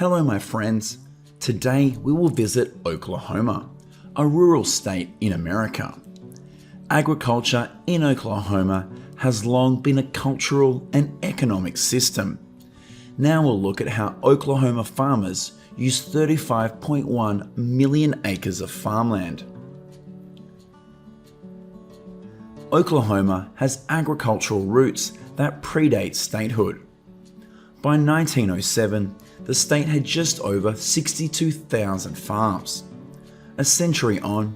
Hello my friends, today we will visit Oklahoma, a rural state in America. Agriculture in Oklahoma has long been a cultural and economic system. Now we'll look at how Oklahoma farmers use 35.1 million acres of farmland. Oklahoma has agricultural roots that predate statehood. By 1907, the state had just over 62,000 farms. A century on,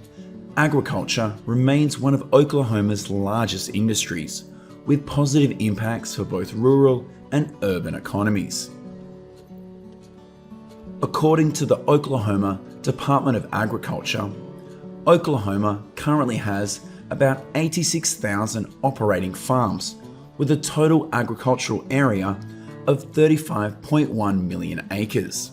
agriculture remains one of Oklahoma's largest industries, with positive impacts for both rural and urban economies. According to the Oklahoma Department of Agriculture, Oklahoma currently has about 86,000 operating farms, with a total agricultural area of 35.1 million acres.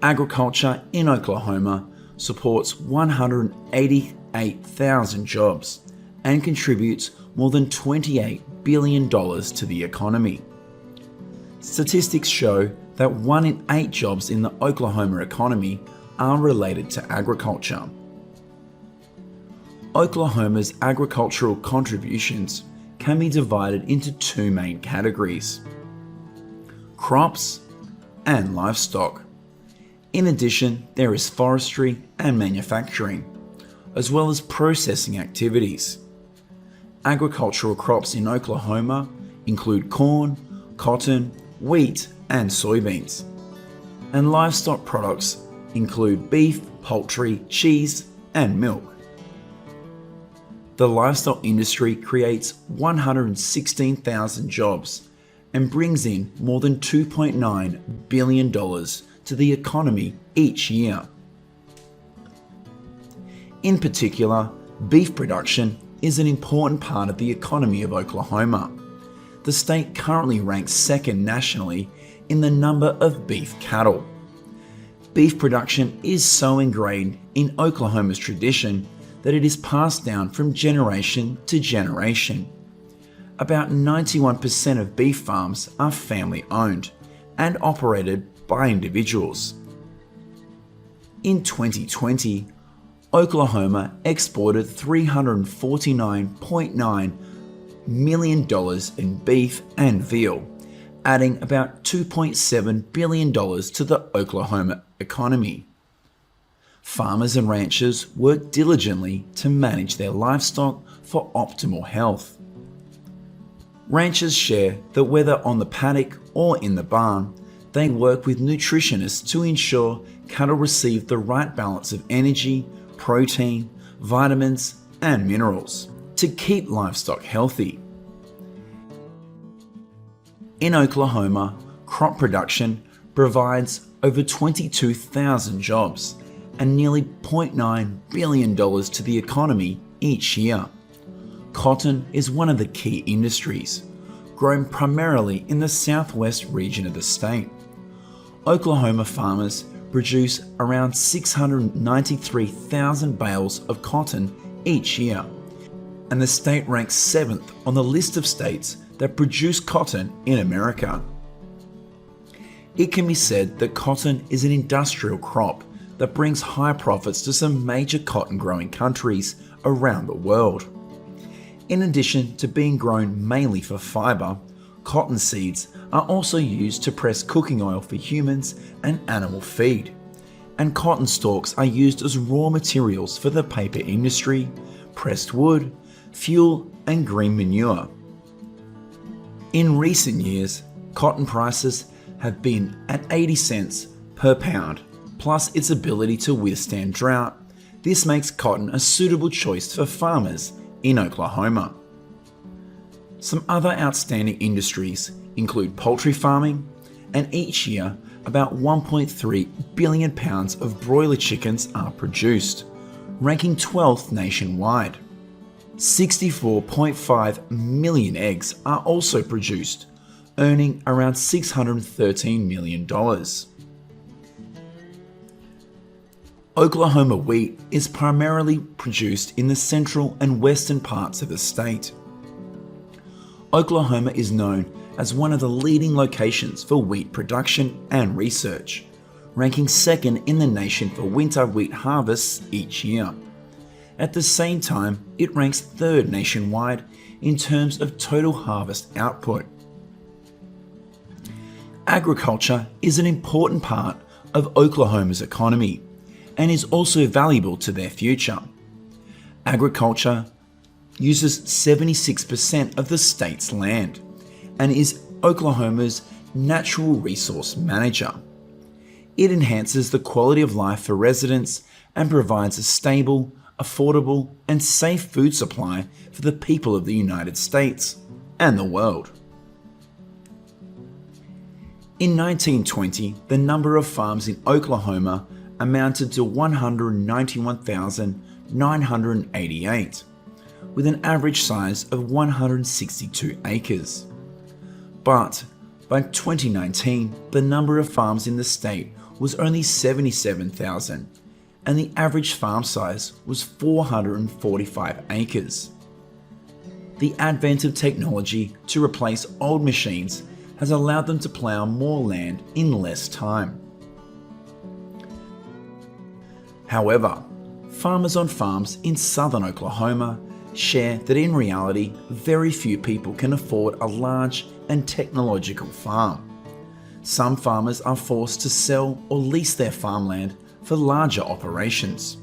Agriculture in Oklahoma supports 188,000 jobs and contributes more than $28 billion to the economy. Statistics show that 1 in 8 jobs in the Oklahoma economy are related to agriculture. Oklahoma's agricultural contributions can be divided into 2 main categories: crops and livestock. In addition, there is forestry and manufacturing, as well as processing activities. Agricultural crops in Oklahoma include corn, cotton, wheat, and soybeans. And livestock products include beef, poultry, cheese, and milk. The livestock industry creates 116,000 jobs and brings in more than $2.9 billion to the economy each year. In particular, beef production is an important part of the economy of Oklahoma. The state currently ranks second nationally in the number of beef cattle. Beef production is so ingrained in Oklahoma's tradition that it is passed down from generation to generation. About 91% of beef farms are family-owned and operated by individuals. In 2020, Oklahoma exported $349.9 million in beef and veal, adding about $2.7 billion to the Oklahoma economy. Farmers and ranchers work diligently to manage their livestock for optimal health. Ranchers share that whether on the paddock or in the barn, they work with nutritionists to ensure cattle receive the right balance of energy, protein, vitamins, and minerals to keep livestock healthy. In Oklahoma, crop production provides over 22,000 jobs and nearly $0.9 billion to the economy each year. Cotton is one of the key industries, grown primarily in the southwest region of the state. Oklahoma farmers produce around 693,000 bales of cotton each year, and the state ranks 7th on the list of states that produce cotton in America. It can be said that cotton is an industrial crop that brings high profits to some major cotton growing countries around the world. In addition to being grown mainly for fiber, cotton seeds are also used to press cooking oil for humans and animal feed. And cotton stalks are used as raw materials for the paper industry, pressed wood, fuel, and green manure. In recent years, cotton prices have been at 80 cents per pound, plus its ability to withstand drought. This makes cotton a suitable choice for farmers in Oklahoma. Some other outstanding industries include poultry farming, and each year about 1.3 billion pounds of broiler chickens are produced, ranking 12th nationwide. 64.5 million eggs are also produced, earning around $613 million. Oklahoma wheat is primarily produced in the central and western parts of the state. Oklahoma is known as one of the leading locations for wheat production and research, ranking second in the nation for winter wheat harvests each year. At the same time, it ranks third nationwide in terms of total harvest output. Agriculture is an important part of Oklahoma's economy and is also valuable to their future. Agriculture uses 76% of the state's land and is Oklahoma's natural resource manager. It enhances the quality of life for residents and provides a stable, affordable, and safe food supply for the people of the United States and the world. In 1920, the number of farms in Oklahoma amounted to 191,988, with an average size of 162 acres. But by 2019, the number of farms in the state was only 77,000, and the average farm size was 445 acres. The advent of technology to replace old machines has allowed them to plough more land in less time. However, farmers on farms in southern Oklahoma share that in reality, very few people can afford a large and technological farm. Some farmers are forced to sell or lease their farmland for larger operations.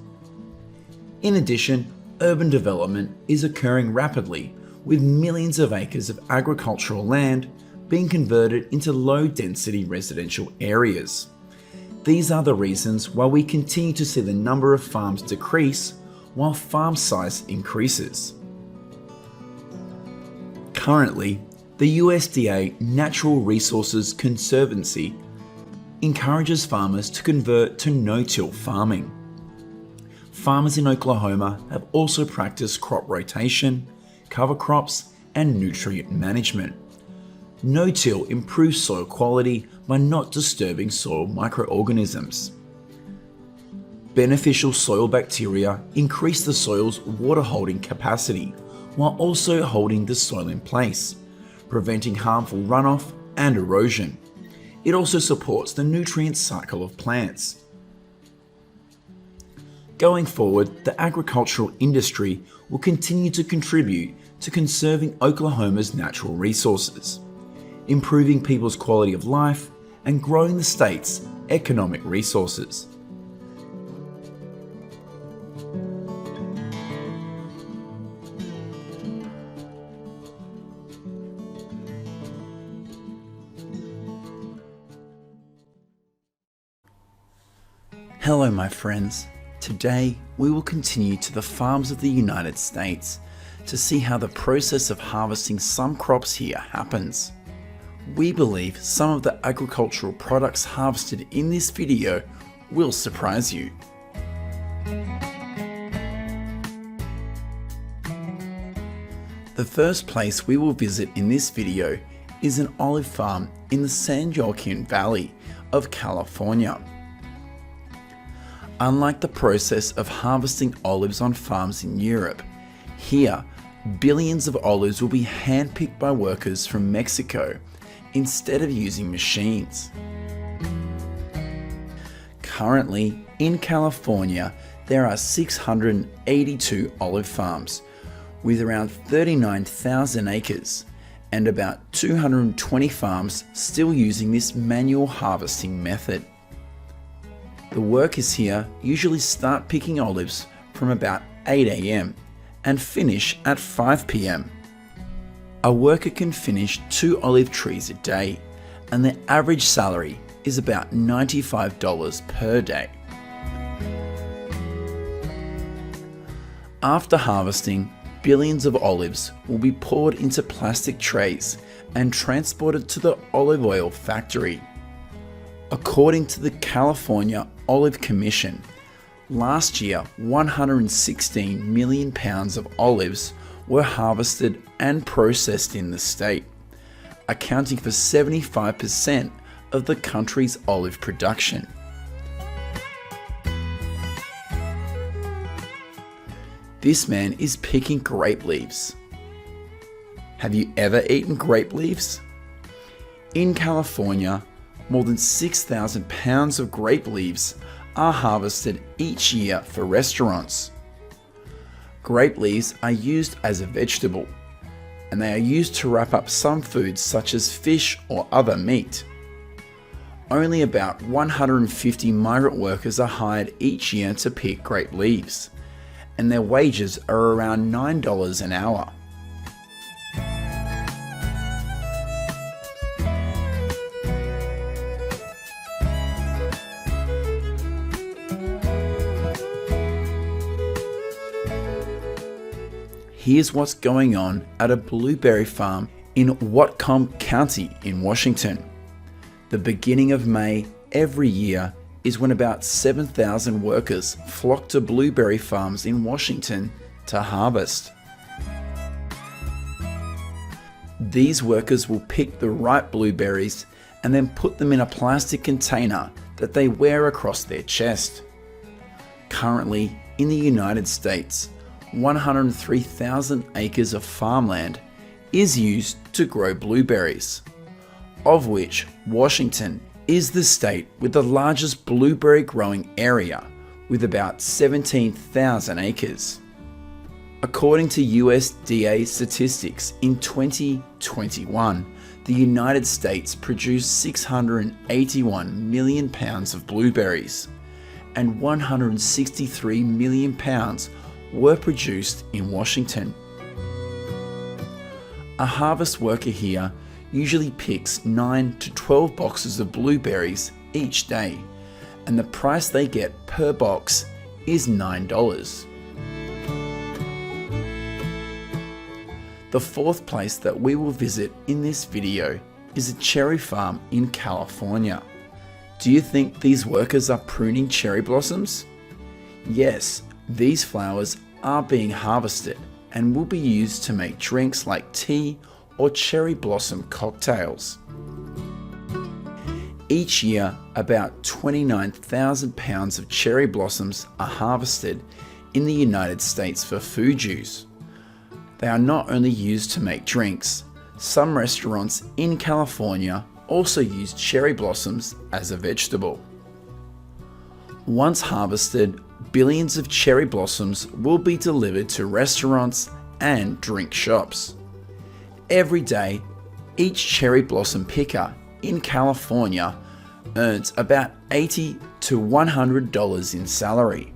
In addition, urban development is occurring rapidly, with millions of acres of agricultural land being converted into low-density residential areas. These are the reasons why we continue to see the number of farms decrease while farm size increases. Currently, the USDA Natural Resources Conservancy encourages farmers to convert to no-till farming. Farmers in Oklahoma have also practiced crop rotation, cover crops, and nutrient management. No-till improves soil quality by not disturbing soil microorganisms. Beneficial soil bacteria increase the soil's water-holding capacity while also holding the soil in place, preventing harmful runoff and erosion. It also supports the nutrient cycle of plants. Going forward, the agricultural industry will continue to contribute to conserving Oklahoma's natural resources, improving people's quality of life, and growing the state's economic resources. Hello my friends. Today we will continue to the farms of the United States to see how the process of harvesting some crops here happens. We believe some of the agricultural products harvested in this video will surprise you. The first place we will visit in this video is an olive farm in the San Joaquin Valley of California. Unlike the process of harvesting olives on farms in Europe, here billions of olives will be handpicked by workers from Mexico instead of using machines. Currently, in California, there are 682 olive farms with around 39,000 acres and about 220 farms still using this manual harvesting method. The workers here usually start picking olives from about 8 a.m. and finish at 5 p.m. A worker can finish 2 olive trees a day, and their average salary is about $95 per day. After harvesting, billions of olives will be poured into plastic trays and transported to the olive oil factory. According to the California Olive Commission, last year 116 million pounds of olives were harvested and processed in the state, accounting for 75% of the country's olive production. This man is picking grape leaves. Have you ever eaten grape leaves? In California, more than 6,000 pounds of grape leaves are harvested each year for restaurants. Grape leaves are used as a vegetable, and they are used to wrap up some foods such as fish or other meat. Only about 150 migrant workers are hired each year to pick grape leaves, and their wages are around $9 an hour. Here's what's going on at a blueberry farm in Whatcom County in Washington. The beginning of May every year is when about 7,000 workers flock to blueberry farms in Washington to harvest. These workers will pick the ripe blueberries and then put them in a plastic container that they wear across their chest. Currently, in the United States, 103,000 acres of farmland is used to grow blueberries, of which Washington is the state with the largest blueberry growing area, with about 17,000 acres. According to USDA statistics, in 2021, the United States produced 681 million pounds of blueberries, and 163 million pounds were produced in Washington. A harvest worker here usually picks 9 to 12 boxes of blueberries each day, and the price they get per box is $9. The fourth place that we will visit in this video is a cherry farm in California. Do you think these workers are pruning cherry blossoms? Yes, these flowers are being harvested and will be used to make drinks like tea or cherry blossom cocktails. Each year, about 29,000 pounds of cherry blossoms are harvested in the United States for food use. They are not only used to make drinks, some restaurants in California also use cherry blossoms as a vegetable. Once harvested, billions of cherry blossoms will be delivered to restaurants and drink shops. Every day, each cherry blossom picker in California earns about $80 to $100 in salary.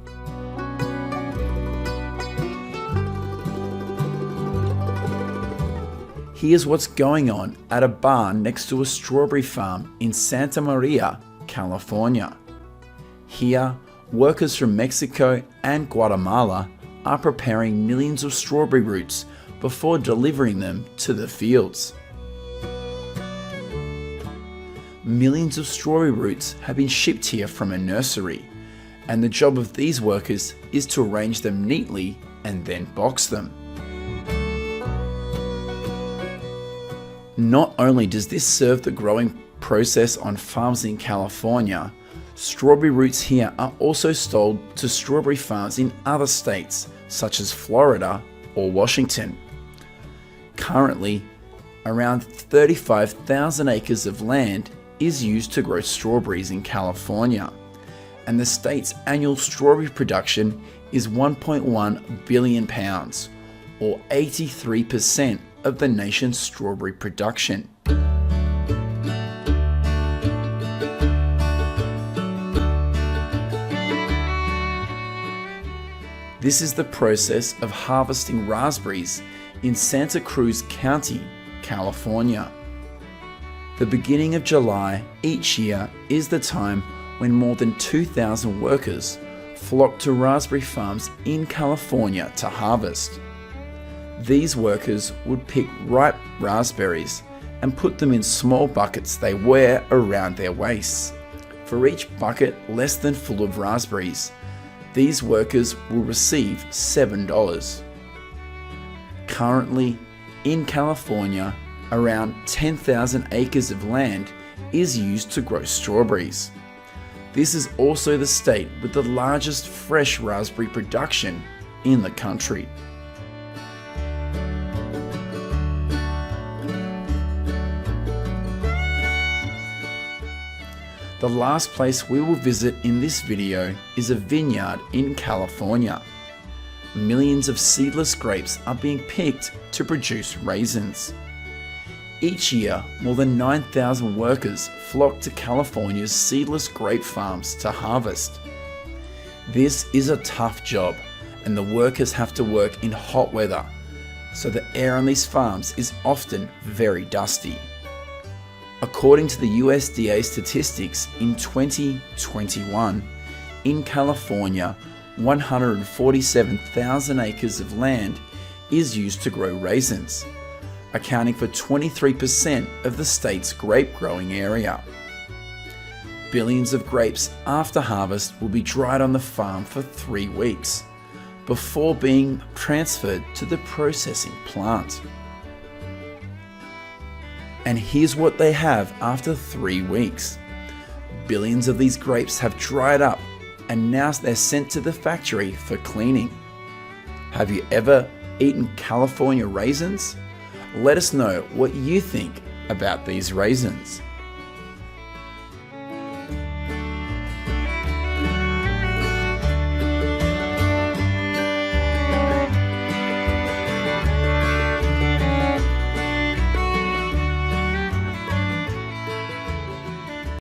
Here's what's going on at a barn next to a strawberry farm in Santa Maria, California. Here, workers from Mexico and Guatemala are preparing millions of strawberry roots before delivering them to the fields. Millions of strawberry roots have been shipped here from a nursery, and the job of these workers is to arrange them neatly and then box them. Not only does this serve the growing process on farms in California, strawberry roots here are also sold to strawberry farms in other states such as Florida or Washington. Currently, around 35,000 acres of land is used to grow strawberries in California, and the state's annual strawberry production is 1.1 billion pounds, or 83% of the nation's strawberry production. This is the process of harvesting raspberries in Santa Cruz County, California. The beginning of July each year is the time when more than 2,000 workers flock to raspberry farms in California to harvest. These workers would pick ripe raspberries and put them in small buckets they wear around their waists. For each bucket less than full of raspberries, these workers will receive $7. Currently, in California, around 10,000 acres of land is used to grow strawberries. This is also the state with the largest fresh raspberry production in the country. The last place we will visit in this video is a vineyard in California. Millions of seedless grapes are being picked to produce raisins. Each year, more than 9,000 workers flock to California's seedless grape farms to harvest. This is a tough job, and the workers have to work in hot weather, so the air on these farms is often very dusty. According to the USDA statistics, in 2021, in California, 147,000 acres of land is used to grow raisins, accounting for 23% of the state's grape growing area. Billions of grapes after harvest will be dried on the farm for 3 weeks, before being transferred to the processing plant. And here's what they have after 3 weeks. Billions of these grapes have dried up, and now they're sent to the factory for cleaning. Have you ever eaten California raisins? Let us know what you think about these raisins.